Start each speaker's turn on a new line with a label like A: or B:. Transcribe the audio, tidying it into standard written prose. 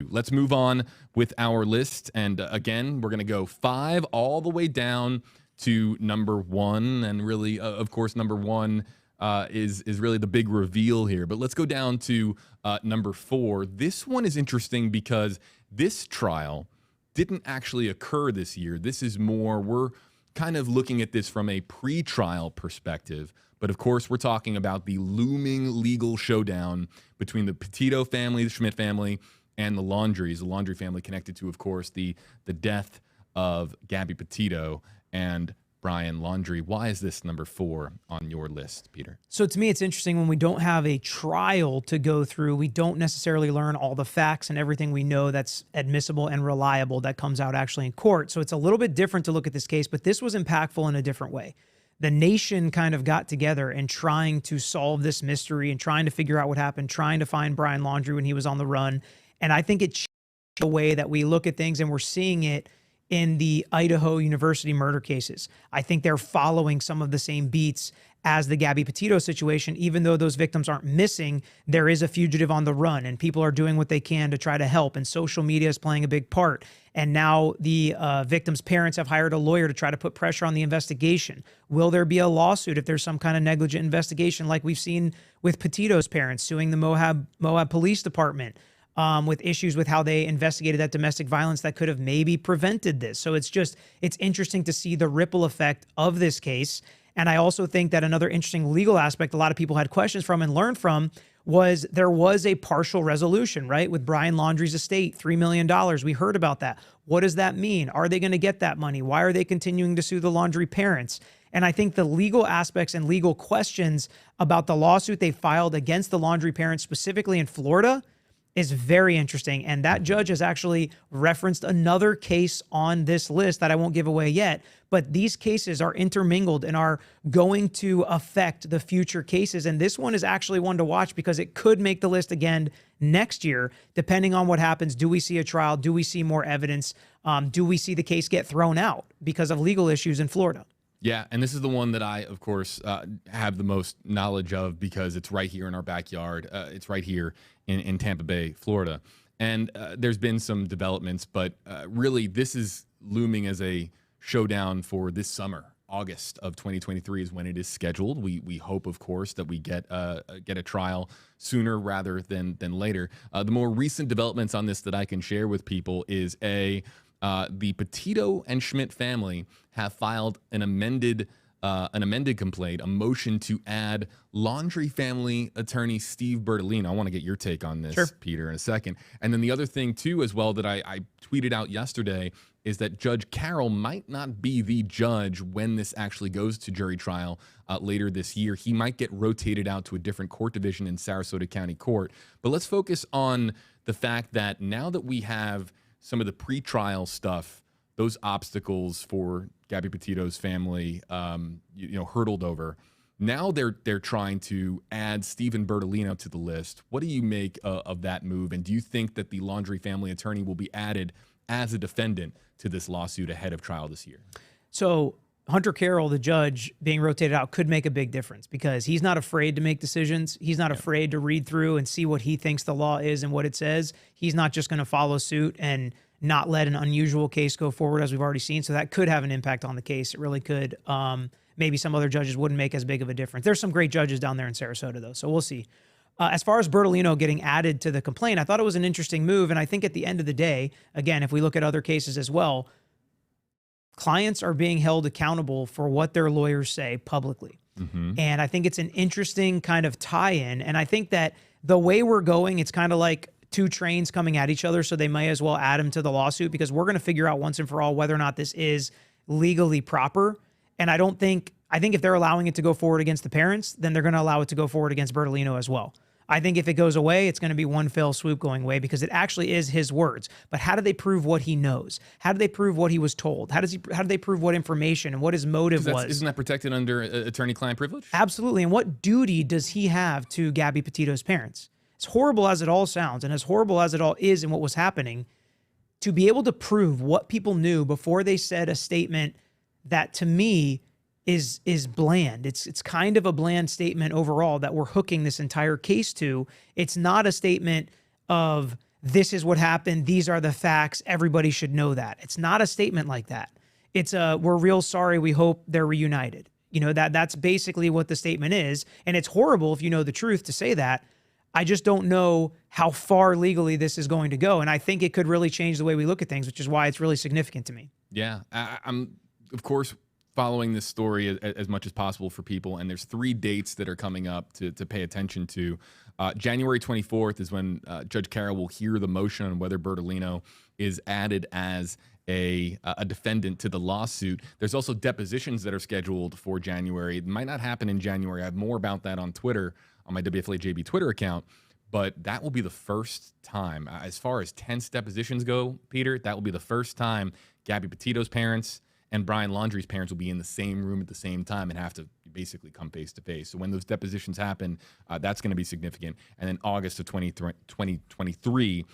A: Let's move on with our list. And again, we're going to go 5 all the way down to number 1. And really, of course, number 1 is really the big reveal here. But let's go down to number 4. This one is interesting because this trial didn't actually occur this year. This is more, we're kind of looking at this from a pre-trial perspective. But of course, we're talking about the looming legal showdown between the Petito family, the Schmidt family, and the Laundries, the Laundrie family connected to, of course, the death of Gabby Petito and Brian Laundrie. Why is this number 4 on your list, Peter?
B: So to me, it's interesting when we don't have a trial to go through, we don't necessarily learn all the facts and everything we know that's admissible and reliable that comes out actually in court. So it's a little bit different to look at this case, but this was impactful in a different way. The nation kind of got together and trying to solve this mystery and trying to figure out what happened, trying to find Brian Laundrie when he was on the run. And I think it changed the way that we look at things, and we're seeing it in the Idaho University murder cases. I think they're following some of the same beats as the Gabby Petito situation. Even though those victims aren't missing, there is a fugitive on the run, and people are doing what they can to try to help. And social media is playing a big part. And now the victims' parents have hired a lawyer to try to put pressure on the investigation. Will there be a lawsuit if there's some kind of negligent investigation like we've seen with Petito's parents suing the Moab Police Department? With issues with how they investigated that domestic violence that could have maybe prevented this. So it's interesting to see the ripple effect of this case. And I also think that another interesting legal aspect a lot of people had questions from and learned from was there was a partial resolution, right? With Brian Laundrie's estate, $3 million. We heard about that. What does that mean? Are they going to get that money? Why are they continuing to sue the Laundrie parents? And I think the legal aspects and legal questions about the lawsuit they filed against the Laundrie parents, specifically in Florida, is very interesting. And that judge has actually referenced another case on this list that I won't give away yet, but these cases are intermingled and are going to affect the future cases. And this one is actually one to watch because it could make the list again next year, depending on what happens. Do we see a trial? Do we see more evidence? Do we see the case get thrown out because of legal issues in Florida?
A: Yeah, and this is the one that I, of course, have the most knowledge of because it's right here in our backyard. It's right here in Tampa Bay, Florida. And there's been some developments, but really this is looming as a showdown for this summer. August of 2023 is when it is scheduled. We hope, of course, that we get a trial sooner rather than later. The more recent developments on this that I can share with people is the Petito and Schmidt family have filed an amended complaint, a motion to add Laundrie family attorney Steve Bertolino. I want to get your take on this, sure, Peter, in a second. And then the other thing, too, as well, that I tweeted out yesterday is that Judge Carroll might not be the judge when this actually goes to jury trial later this year. He might get rotated out to a different court division in Sarasota County Court. But let's focus on the fact that now that we have some of the pre-trial stuff, those obstacles for Gabby Petito's family, hurdled over. Now they're trying to add Stephen Bertolino to the list. What do you make of that move? And do you think that the Laundrie family attorney will be added as a defendant to this lawsuit ahead of trial this year?
B: So Hunter Carroll, the judge, being rotated out could make a big difference because he's not afraid to make decisions. He's not afraid to read through and see what he thinks the law is and what it says. He's not just going to follow suit and not let an unusual case go forward, as we've already seen. So that could have an impact on the case. It really could. Maybe some other judges wouldn't make as big of a difference. There's some great judges down there in Sarasota, though, so we'll see. As far as Bertolino getting added to the complaint, I thought it was an interesting move. And I think at the end of the day, again, if we look at other cases as well, clients are being held accountable for what their lawyers say publicly. Mm-hmm. And I think it's an interesting kind of tie-in. And I think that the way we're going, it's kind of like two trains coming at each other, so they may as well add him to the lawsuit because we're going to figure out once and for all whether or not this is legally proper. And I think if they're allowing it to go forward against the parents, then they're going to allow it to go forward against Bertolino as well. I think if it goes away, it's going to be one fell swoop going away because it actually is his words. But how do they prove what he knows? How do they prove what he was told? How do they prove what information and what his motive was?
A: Isn't that protected under attorney-client privilege?
B: Absolutely. And what duty does he have to Gabby Petito's parents? As horrible as it all sounds and as horrible as it all is and what was happening, to be able to prove what people knew before they said a statement that to me is bland. It's kind of a bland statement overall that we're hooking this entire case to. It's not a statement of this is what happened. These are the facts. Everybody should know that. It's not a statement like that. It's we're real sorry. We hope they're reunited. That's basically what the statement is. And it's horrible if you know the truth to say that. I just don't know how far legally this is going to go. And I think it could really change the way we look at things, which is why it's really significant to me.
A: Yeah, I'm, of course, following this story as much as possible for people. And there's 3 dates that are coming up to pay attention to. January 24th is when Judge Carroll will hear the motion on whether Bertolino is added as a defendant to the lawsuit. There's also depositions that are scheduled for January. It might not happen in January. I have more about that on Twitter, on my WFLA JB Twitter account. But that will be the first time, as far as tense depositions go, Peter, that will be the first time Gabby Petito's parents and Brian Laundrie's parents will be in the same room at the same time and have to basically come face to face. So when those depositions happen, that's going to be significant. And then August of 2023